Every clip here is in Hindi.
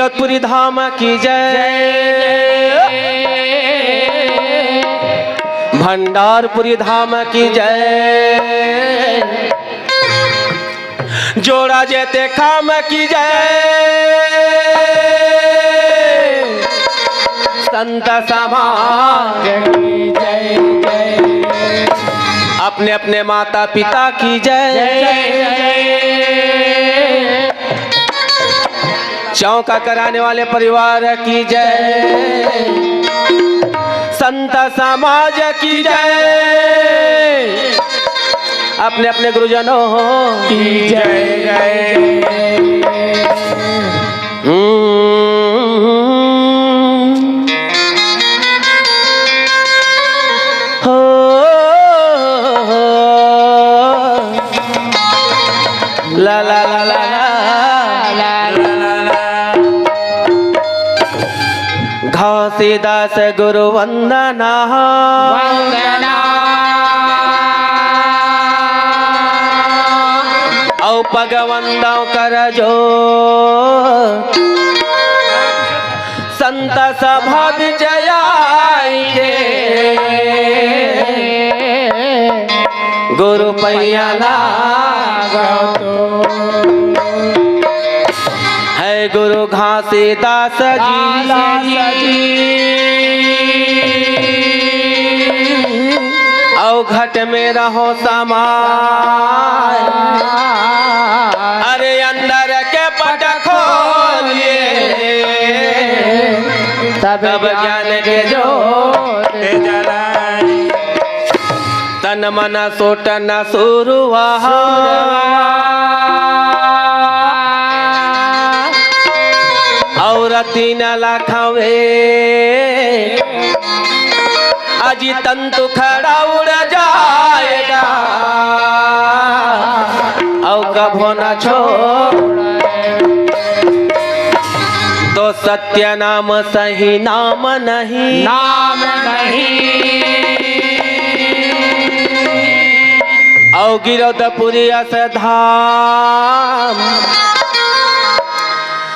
गिरधपुरी धाम की जय, भंडारपुरी धाम की जय, जोड़ा जेते काम की जय, संत समाज की जय जय, अपने अपने माता पिता की जय, चौका कराने वाले परिवार की जय, संत समाज की जय, अपने अपने गुरुजनों की जय जय। ला ला ला ला घासीदास गुरु वंदना वंदना, औ भगवंदौ कर जो संत सभा जयाइके, गुरु पैया लागो तो है गुरु घासीदास जी, औ घट में रहो समाय, अरे अंदर के पट खोलिए, तब ज्ञान के जोत जलाए, तन मन सोटन सुरुआ, और 3 लाख अजी तंतु खड़ा उड़ जाएगा, और कभो न छोड़े, तो सत्य नाम सही नाम नहीं, नाम नहीं, और गिरधपुरी धाम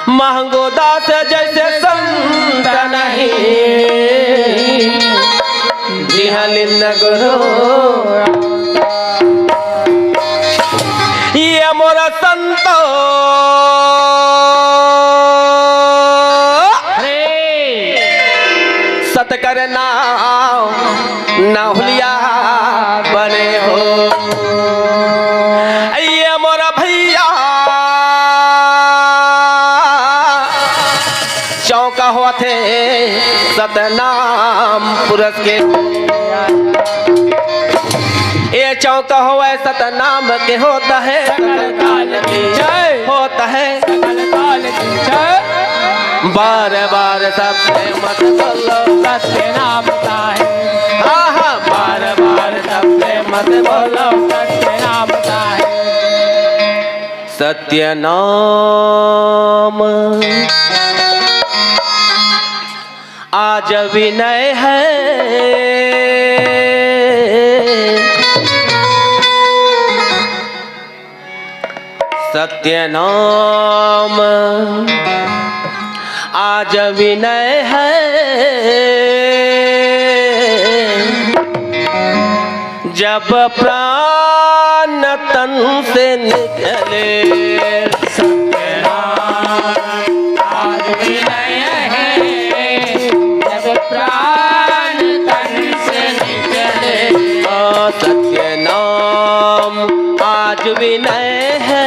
महंगो दास जैसे संत नहीं, जिहलिन गुरु ये मोरा संतो सत करना ना हुलिया बने हो, ये मोरा भैया चौका हुआ थे सतनाम पुरस के, ये चौका हुआ सतनाम के, होता है काल की जय, होता है काल की जय, बार बार सबसे मत बोलो सत्य नाम का है, आहा बार बार सबसे मत बोलो सत्य नाम का है, सत्य नाम आज विनय है, सत्य नाम आज विनय है, जब प्राण तन से निकले, सत्य नाम आज विनय है, जब प्राण तन से निकले, सत्य नाम आज विनय है,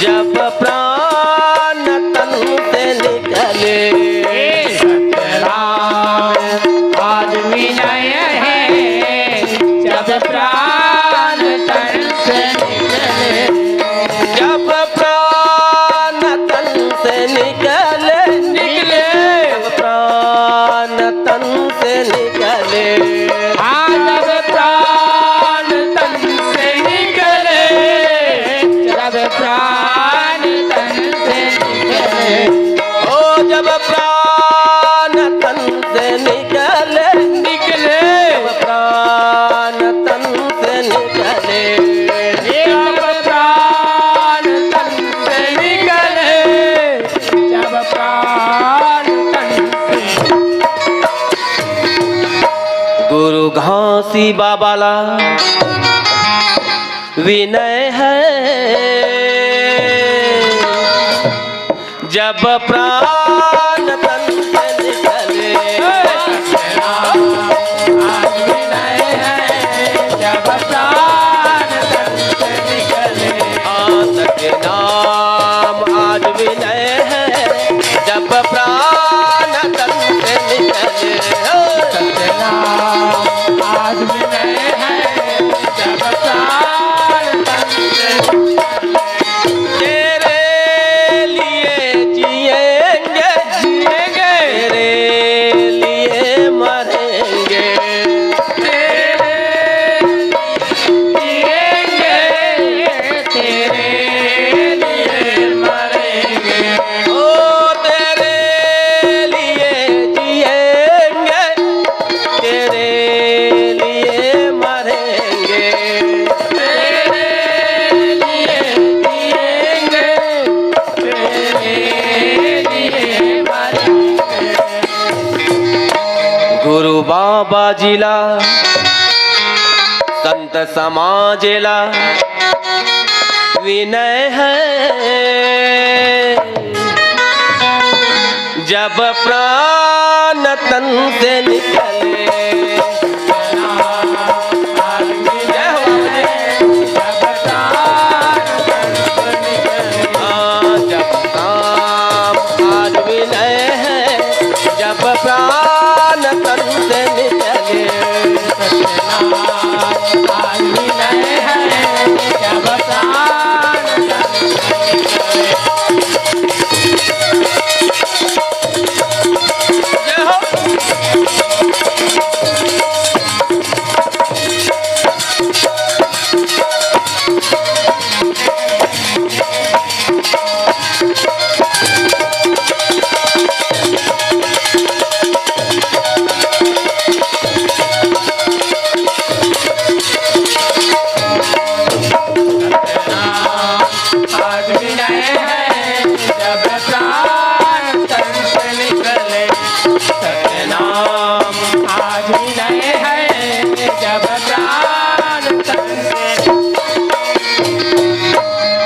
जब प्राण तन से निकले, सत्य नाम आज विनय है, जब प्राण तन से निकले, जब प्राण तन से निकले, निकले जब प्राण तन से निकले, जब प्राण तन से निकले, जब प्राण तन से निकले, ओ जब प्राण तन से निकले, निकले जब प्राण तन से निकले, जब प्राण तन से निकले, जब प्राण सी बाबाला विनय है, जब प्राण तन से निकले आज विनय है, जब प्राण तन से निकले। सत्य नाम आज विनय है, जब प्राण तन से निकले। सत्य नाम आज विनय है, जब प्राण तन से निकले। तेरे लिए जिएंगे जिएंगे, तेरे लिए मरेंगे, तेरे जिएंगे, तेरे लिए मरेंगे। ओ तेरे लिए जिएंगे, तेरे लिए मरेंगे, तेरे लिए जिएंगे, तेरे लिए मरेंगे। गुरु बाबा जिला संत समाजेला विनय है, जब प्राण तन से निकले। जय हो। जब नाम आज विनय है, जब प्राण तन से निकले। जय हो।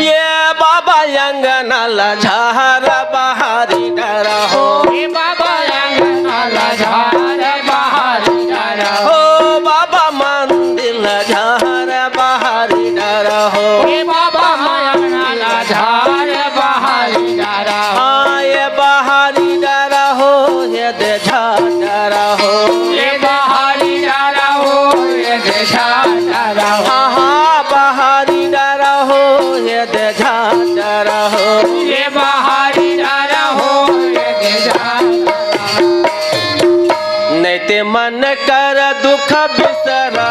ये बाबा अंगनाला झार बहारी डरा हो, हो बाबा मंदिर झार बहारी डरा हो। हाँ ये बहारी डरा हो, ये दे डरा हो। हाँ हाँ बहारी डरा हो, ये दे डरा हो। ये बाहरी डारा हो, ये देजा नहीं ते मन कर दुख बिसरा,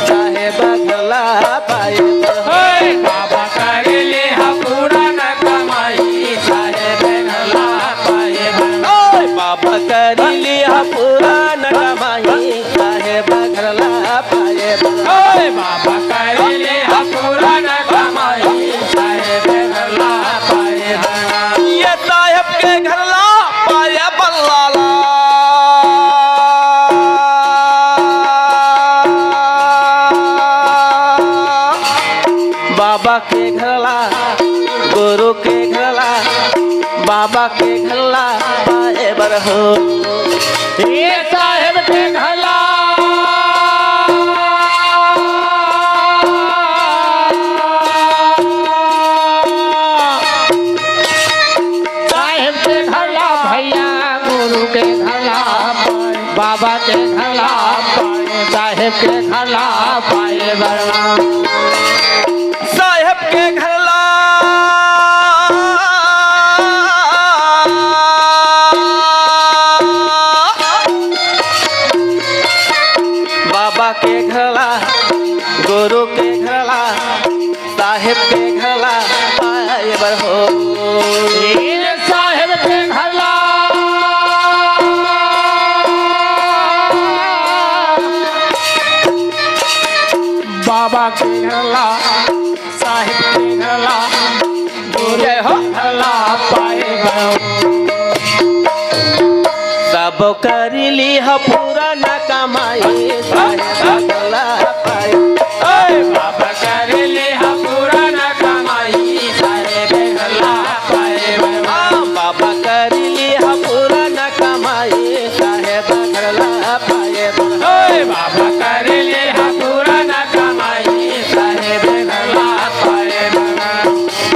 चाहे बदला पाए ओए बाबा कर ले पूरा न कमाई, सारे बनला पाए ओए बाबा कर लिया पुरान कमाई, चाहे बदला पाए ओए बाबा कर ले पूरा न कमाई, सारे बनला पाए ये साहब के घर ला पाए बल्लाला। बाबा के घरला, गुरु के घरला, बाबा के घरला पाए बर हो। ये साहेब के घला साहेब के घला, भैया गुरु के घला, बाबा के घला पाए, साहेब के घला पाए बरना। साहब के घरला बाबा के घरला, गुरु के घरला, साहेब के घरला पाए बर हो। ये साहेब के घला बाबा के घला, साहेब के घला, गुरु जय हो। के घला पाए बरना। सब कर ली पूरा न कमाई साहेब घरला पाय बाबा कर ले पूरा न कमाई साहेब घरला पाए बाबा करिली पूरा न कमाई साहेब घरला पाय बाबा कर ले पूरा न कमाई साहेब घरला पाए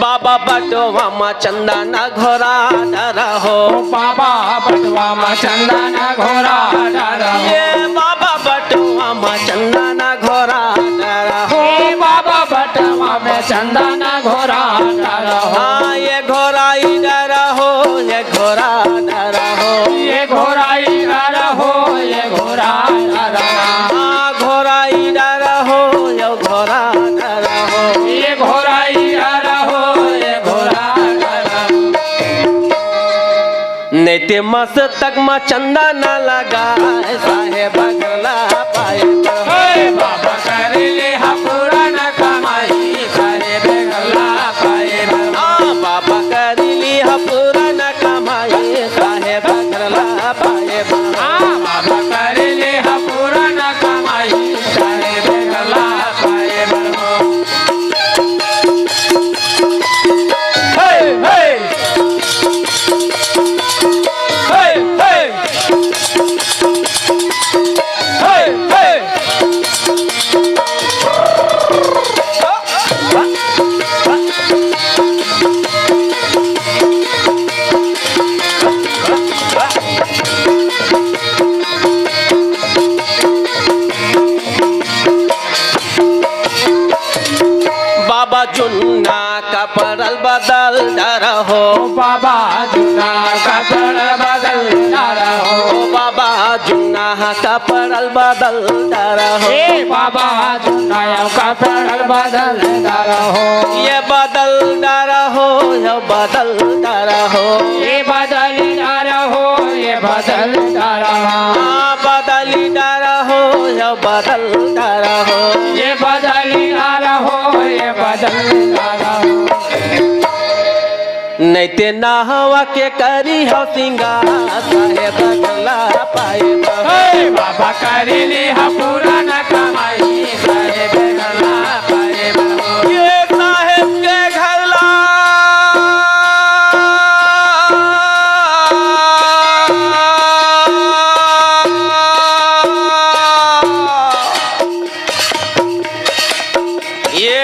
बाबा बटवा मा चंदन घोरा डरा हो बाबा बटवा मा चंदन घोरा डरा ये बाबा बटवा मा चंदन घोरा डरा हो बाबा बटवा में चंदन घोरा डरा हाँ ये घोरा ही डरा हो ये घोरा डरा हो ये घोरा ही डरा हो ये घोरा डरा हाँ घोरा ही डरा हो ये घोरा डरा हो ये घोरा ही डरा हो ये घोरा डरा नेते मस्तक मा चंदन लगा साहेब घरला पाय बाबा कर ले पूरा न कमाई साहेब घरला पाए बाबा करिली पूरा न कमाई साहेब घरला पाय बाबा कर ले पूरा न कमाई साहेब घरला पाए बाबा जुन्ना का परल बदल डरा हो बाबा जुना कपड़ बदल डरा हो बाबा जुन्ना का परल बदल डरा हो बाबा जुना कपड़ बदल डरा हो ये बदल डरा हो ये बदल डरा हो ये बदल डरा हो ये बदल डरा बदली डरा हो ये बदल डरा हो ये बदल डरा हो ये बदल डरा नैते नहवा के करी हो सिंगार साहेब घरला पाए बाबा करी ले पूरा न कमाई साहेब घरला पाए ये साहेब के घरला ये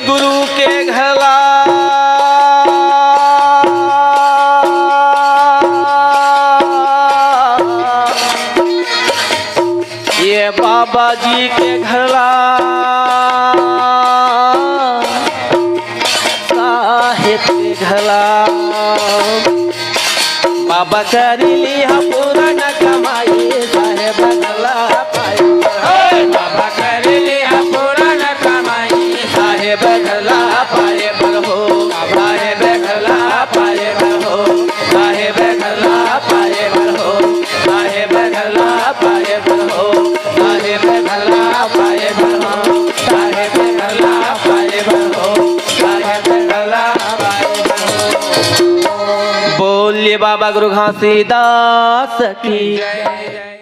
गुरु के घरला ये बाबा जी के घरला साहेब के घरला बाबा करिली पूरा न कमाई साहेब घरला पाए बाबा कर ले पूरा न कमाई साहेब घरला पाए हो साहेब घरला पाए हो साहेब घरला पाए हो साहेब घरला पाए हो साहेब घरला पाए हो साहेब घरला पाए हो साहेब घरला पाए हो बोलिए बाबा गुरु घासीदास की जय